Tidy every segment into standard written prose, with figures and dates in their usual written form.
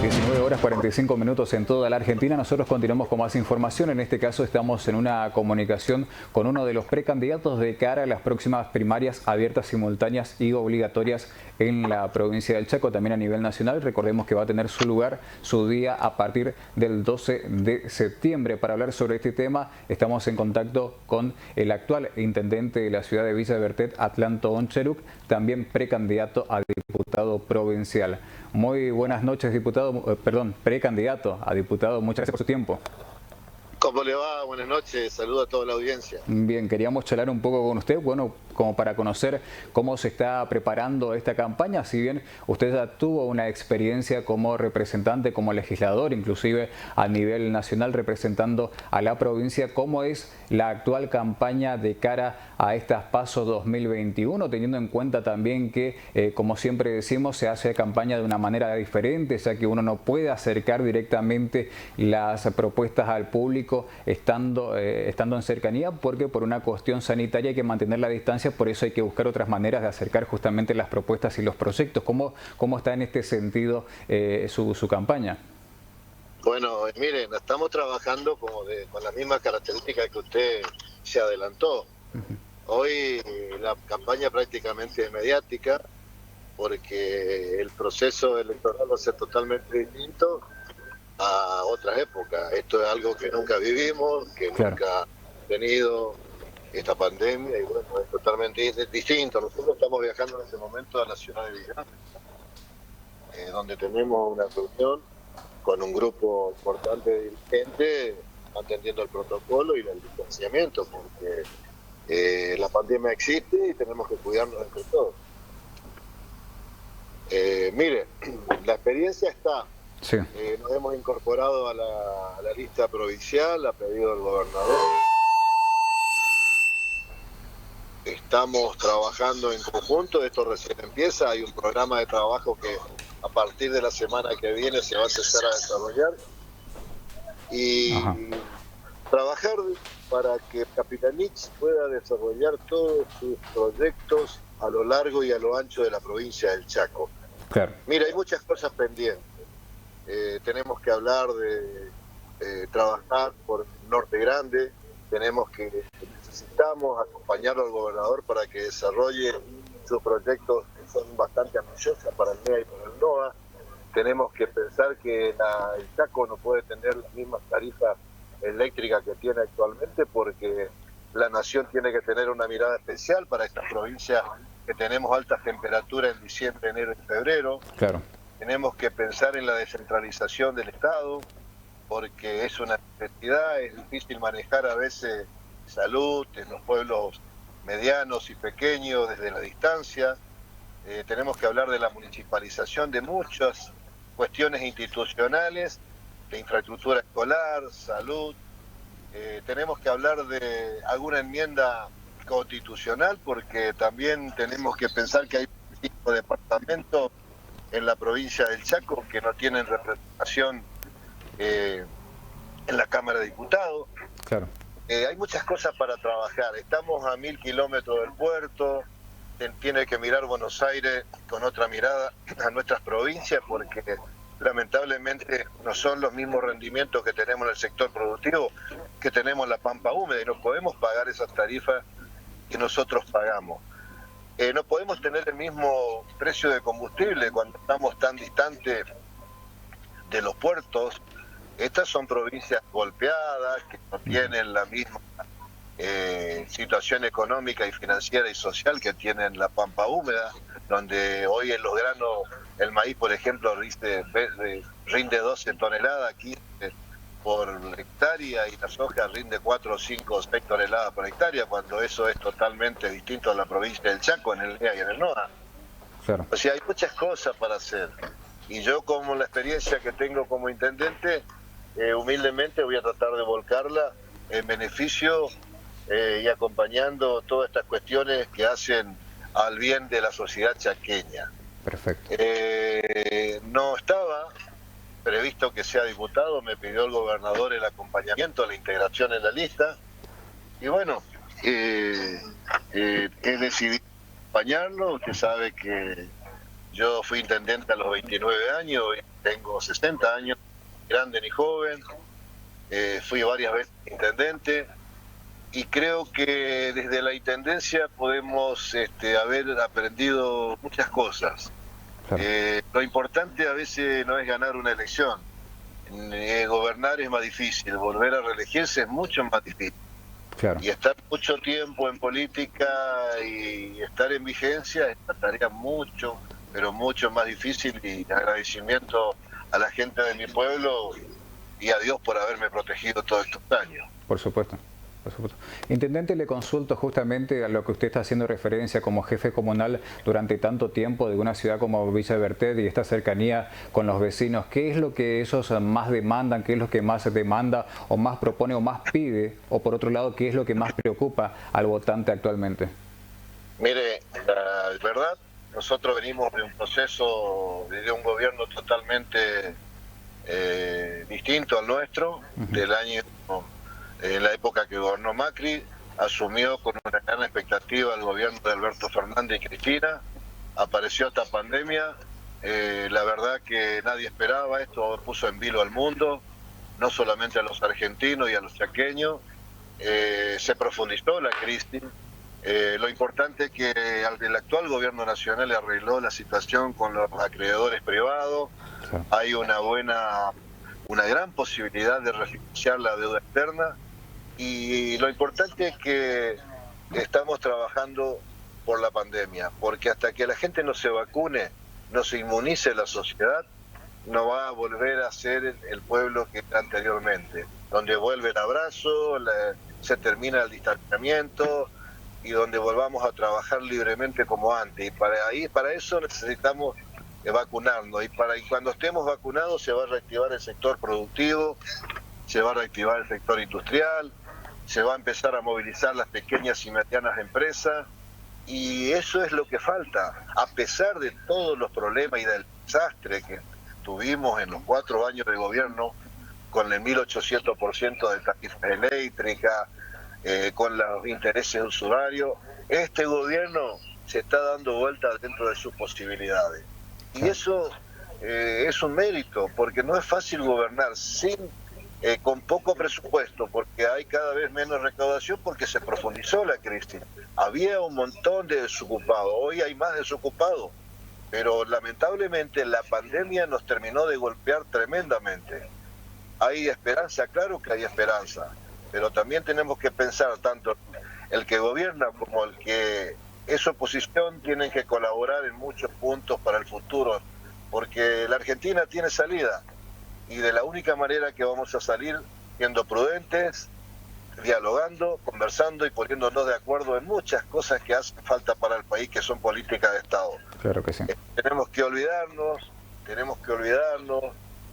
19 horas 45 minutos en toda la Argentina. Nosotros continuamos con más información. En este caso estamos en una comunicación con uno de los precandidatos de cara a las próximas primarias abiertas, simultáneas y obligatorias en la provincia del Chaco, también a nivel nacional. Recordemos que va a tener su lugar, su día a partir del 12 de septiembre. Para hablar sobre este tema estamos en contacto con el actual intendente de la ciudad de Villa Bertet, Atlanto Oncheruc, también precandidato a diputado provincial. Muy buenas noches, precandidato a diputado. Muchas gracias por su tiempo. ¿Cómo le va? Buenas noches, saludo a toda la audiencia. Bien, queríamos charlar un poco con usted, bueno, como para conocer cómo se está preparando esta campaña. Si bien usted ya tuvo una experiencia como representante, como legislador, inclusive a nivel nacional representando a la provincia, ¿cómo es la actual campaña de cara a estas PASO 2021, teniendo en cuenta también que, como siempre decimos, se hace campaña de una manera diferente, ya que uno no puede acercar directamente las propuestas al público estando en cercanía, porque por una cuestión sanitaria hay que mantener la distancia, por eso hay que buscar otras maneras de acercar justamente las propuestas y los proyectos. ¿Cómo está en este sentido su campaña? Bueno, miren, estamos trabajando con las mismas características que usted se adelantó. Hoy la campaña prácticamente es mediática, porque el proceso electoral va a ser totalmente distinto a otras épocas. Esto es algo que nunca vivimos, que nunca ha tenido esta pandemia, y bueno, es totalmente distinto. Nosotros estamos viajando en este momento a la ciudad de Villa, donde tenemos una reunión con un grupo importante de dirigentes, atendiendo el protocolo y el distanciamiento, porque la pandemia existe y tenemos que cuidarnos entre todos. Mire, la experiencia está. Sí. Nos hemos incorporado a la lista provincial a pedido del gobernador. Estamos trabajando en conjunto, esto recién empieza, hay un programa de trabajo que a partir de la semana que viene se va a empezar a desarrollar y trabajar para que Capitanich pueda desarrollar todos sus proyectos a lo largo y a lo ancho de la provincia del Chaco. Claro. Mira, hay muchas cosas pendientes. Tenemos que hablar de trabajar por el Norte Grande, necesitamos acompañarlo al gobernador para que desarrolle sus proyectos que son bastante ambiciosos para el NEA y para el NOA. Tenemos que pensar que el Chaco no puede tener las mismas tarifas eléctricas que tiene actualmente, porque la nación tiene que tener una mirada especial para esta provincia que tenemos altas temperaturas en diciembre, enero y febrero. Claro. Tenemos que pensar en la descentralización del Estado, porque es una necesidad, es difícil manejar a veces salud en los pueblos medianos y pequeños desde la distancia. Tenemos que hablar de la municipalización de muchas cuestiones institucionales, de infraestructura escolar, salud. Tenemos que hablar de alguna enmienda constitucional, porque también tenemos que pensar que hay 5 departamentos en la provincia del Chaco que no tienen representación en la Cámara de Diputados. Claro. Hay muchas cosas para trabajar. Estamos a 1000 kilómetros del puerto. Tiene que mirar Buenos Aires con otra mirada a nuestras provincias, porque lamentablemente no son los mismos rendimientos que tenemos en el sector productivo que tenemos en la Pampa Húmeda, y no podemos pagar esas tarifas que nosotros pagamos. No podemos tener el mismo precio de combustible cuando estamos tan distantes de los puertos. Estas son provincias golpeadas, que no tienen la misma situación económica y financiera y social que tienen la Pampa Húmeda, donde hoy en los granos, el maíz, por ejemplo, rinde 12 toneladas aquí por hectárea, y la soja rinde 4, 5, 6 toneladas por hectárea, cuando eso es totalmente distinto a la provincia del Chaco, en el NEA y en el NOA. Claro. O sea, hay muchas cosas para hacer. Y yo, como la experiencia que tengo como intendente, humildemente voy a tratar de volcarla en beneficio y acompañando todas estas cuestiones que hacen al bien de la sociedad chaqueña. Perfecto. No estaba previsto que sea diputado, me pidió el gobernador el acompañamiento, la integración en la lista, y bueno, he decidido acompañarlo. Usted sabe que yo fui intendente a los 29 años, tengo 60 años, grande ni joven, fui varias veces intendente y creo que desde la intendencia podemos haber aprendido muchas cosas. Claro. Lo importante a veces no es ganar una elección, gobernar es más difícil, volver a reelegirse es mucho más difícil. Claro. Y estar mucho tiempo en política y estar en vigencia es una tarea mucho, pero mucho más difícil, y agradecimiento a la gente de mi pueblo y a Dios por haberme protegido todos estos años. Por supuesto. Por supuesto. Intendente, le consulto justamente a lo que usted está haciendo referencia como jefe comunal durante tanto tiempo de una ciudad como Villa Bertet y esta cercanía con los vecinos. ¿Qué es lo que ellos más demandan? ¿Qué es lo que más se demanda o más propone o más pide? O por otro lado, ¿qué es lo que más preocupa al votante actualmente? Mire, la verdad, nosotros venimos de un proceso, de un gobierno totalmente distinto al nuestro, del año... En la época que gobernó Macri, asumió con una gran expectativa el gobierno de Alberto Fernández y Cristina, apareció esta pandemia, la verdad que nadie esperaba esto, puso en vilo al mundo, no solamente a los argentinos y a los chaqueños, se profundizó la crisis. Lo importante es que el actual gobierno nacional arregló la situación con los acreedores privados, hay una gran posibilidad de refinanciar la deuda externa. Y lo importante es que estamos trabajando por la pandemia, porque hasta que la gente no se vacune, no se inmunice la sociedad, no va a volver a ser el pueblo que era anteriormente, donde vuelve el abrazo, se termina el distanciamiento y donde volvamos a trabajar libremente como antes. Y para eso necesitamos vacunarnos, y cuando estemos vacunados se va a reactivar el sector productivo, se va a reactivar el sector industrial, se va a empezar a movilizar las pequeñas y medianas empresas, y eso es lo que falta, a pesar de todos los problemas y del desastre que tuvimos en los 4 años de gobierno, con el 1800% de tarifa eléctrica, con los intereses usurarios. Este gobierno se está dando vuelta dentro de sus posibilidades, y eso es un mérito, porque no es fácil gobernar con poco presupuesto, porque hay cada vez menos recaudación, porque se profundizó la crisis. Había un montón de desocupados, hoy hay más desocupados, pero lamentablemente la pandemia nos terminó de golpear tremendamente. Hay esperanza, claro que hay esperanza, pero también tenemos que pensar, tanto el que gobierna como el que es oposición tienen que colaborar en muchos puntos para el futuro, porque la Argentina tiene salida. Y de la única manera que vamos a salir, siendo prudentes, dialogando, conversando y poniéndonos de acuerdo en muchas cosas que hacen falta para el país, que son políticas de Estado. Claro que sí. Tenemos que olvidarnos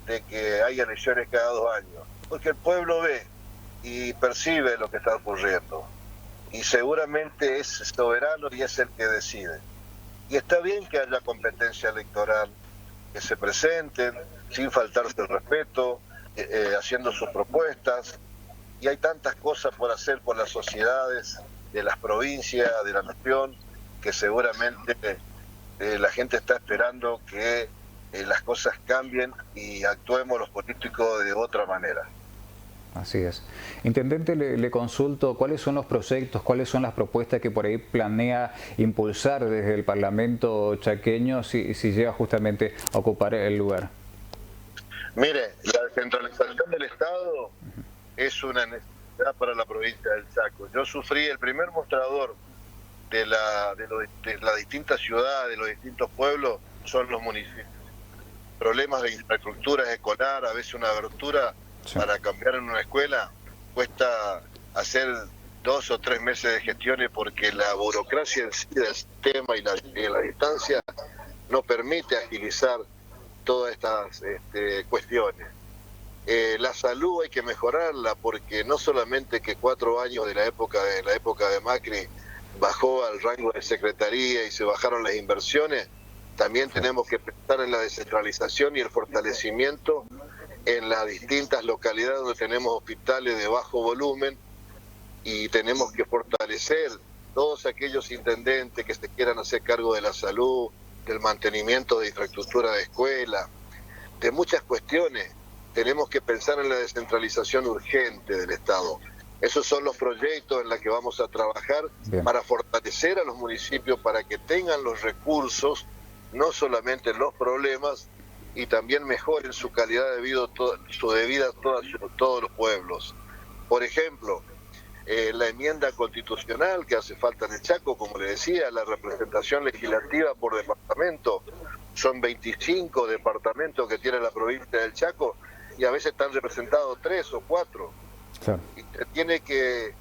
de que hay elecciones cada 2 años, porque el pueblo ve y percibe lo que está ocurriendo, y seguramente es soberano y es el que decide. Y está bien que haya competencia electoral, que se presenten sin faltarse el respeto, haciendo sus propuestas, y hay tantas cosas por hacer por las sociedades de las provincias, de la nación, que seguramente la gente está esperando que las cosas cambien y actuemos los políticos de otra manera. Así es. Intendente, le consulto cuáles son los proyectos, cuáles son las propuestas que por ahí planea impulsar desde el Parlamento chaqueño si llega justamente a ocupar el lugar. Mire, la descentralización del Estado es una necesidad para la provincia del Chaco. Yo sufrí el primer mostrador de las distintas ciudades, de los distintos pueblos, son los municipios. Problemas de infraestructura escolar, a veces una abertura para cambiar en una escuela cuesta hacer 2 o 3 meses de gestiones, porque la burocracia en sí del sistema y la distancia no permite agilizar todas estas cuestiones. La salud hay que mejorarla, porque no solamente que 4 años de la época de Macri bajó al rango de secretaría y se bajaron las inversiones, también tenemos que pensar en la descentralización y el fortalecimiento en las distintas localidades donde tenemos hospitales de bajo volumen, y tenemos que fortalecer todos aquellos intendentes que se quieran hacer cargo de la salud, del mantenimiento de infraestructura de escuela, de muchas cuestiones, tenemos que pensar en la descentralización urgente del Estado. Esos son los proyectos en los que vamos a trabajar. Bien. Para fortalecer a los municipios, para que tengan los recursos, no solamente los problemas, y también mejoren su calidad de vida, todos los pueblos. Por ejemplo, la enmienda constitucional que hace falta en el Chaco, como le decía, la representación legislativa por departamento. Son 25 departamentos que tiene la provincia del Chaco y a veces están representados 3 o 4. Claro. Y tiene que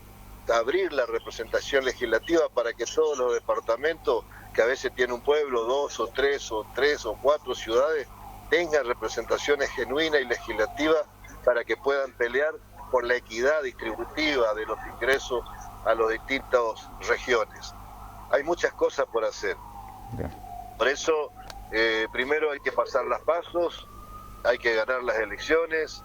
abrir la representación legislativa para que todos los departamentos, que a veces tiene un pueblo, 2 o 3 o 4 ciudades, tengan representaciones genuinas y legislativas para que puedan pelear por la equidad distributiva de los ingresos a las distintas regiones. Hay muchas cosas por hacer. Bien. Por eso, primero hay que pasar las pasos, hay que ganar las elecciones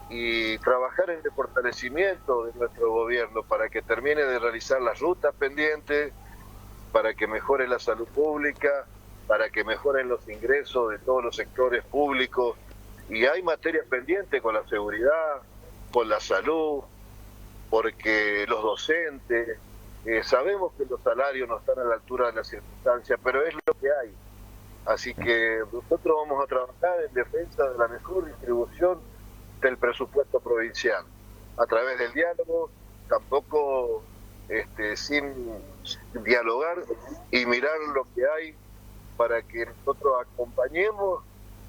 y trabajar en el fortalecimiento de nuestro gobierno para que termine de realizar las rutas pendientes, para que mejore la salud pública, para que mejoren los ingresos de todos los sectores públicos. Y hay materias pendientes con la seguridad, con la salud, porque los docentes, sabemos que los salarios no están a la altura de las circunstancias, pero es lo que hay. Así que nosotros vamos a trabajar en defensa de la mejor distribución del presupuesto provincial, a través del diálogo, tampoco sin dialogar y mirar lo que hay para que nosotros acompañemos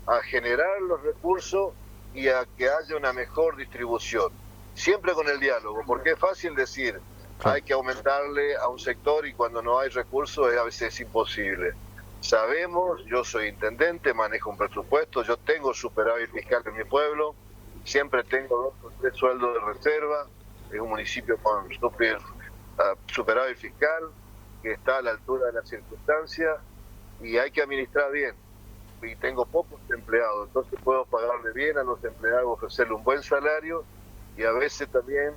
a generar los recursos y a que haya una mejor distribución. Siempre con el diálogo, porque es fácil decir, hay que aumentarle a un sector y cuando no hay recursos a veces es imposible. Sabemos, yo soy intendente, manejo un presupuesto, yo tengo superávit fiscal en mi pueblo, siempre tengo 2 o 3 sueldos de reserva, es un municipio con superávit fiscal, que está a la altura de las circunstancias, y hay que administrar bien. Y tengo pocos empleados, entonces puedo pagarle bien a los empleados, ofrecerle un buen salario, y a veces también,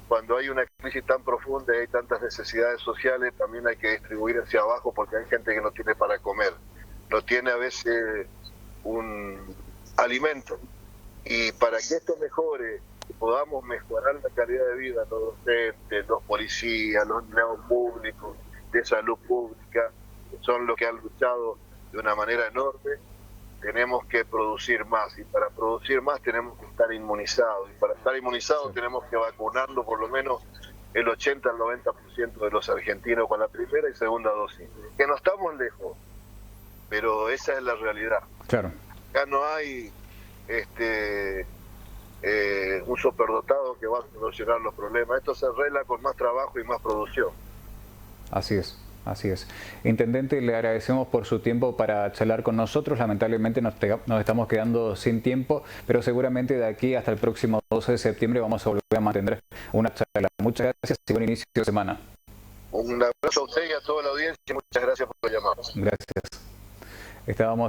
cuando hay una crisis tan profunda y hay tantas necesidades sociales, también hay que distribuir hacia abajo porque hay gente que no tiene para comer, no tiene a veces un alimento. Y para que esto mejore, podamos mejorar la calidad de vida de los docentes, los policías, los empleados públicos, de salud pública, que son los que han luchado de una manera enorme, tenemos que producir más, y para producir más tenemos que estar inmunizados, y para estar inmunizados tenemos que vacunarlo por lo menos el 80 al 90% de los argentinos con la primera y segunda dosis, que no estamos lejos, pero esa es la realidad. Claro. Acá no hay un superdotado que va a solucionar los problemas, esto se arregla con más trabajo y más producción. Así es. Así es. Intendente, le agradecemos por su tiempo para charlar con nosotros. Lamentablemente nos estamos quedando sin tiempo, pero seguramente de aquí hasta el próximo 12 de septiembre vamos a volver a mantener una charla. Muchas gracias y buen inicio de semana. Un abrazo a usted y a toda la audiencia y muchas gracias por la llamada. Gracias. Estábamos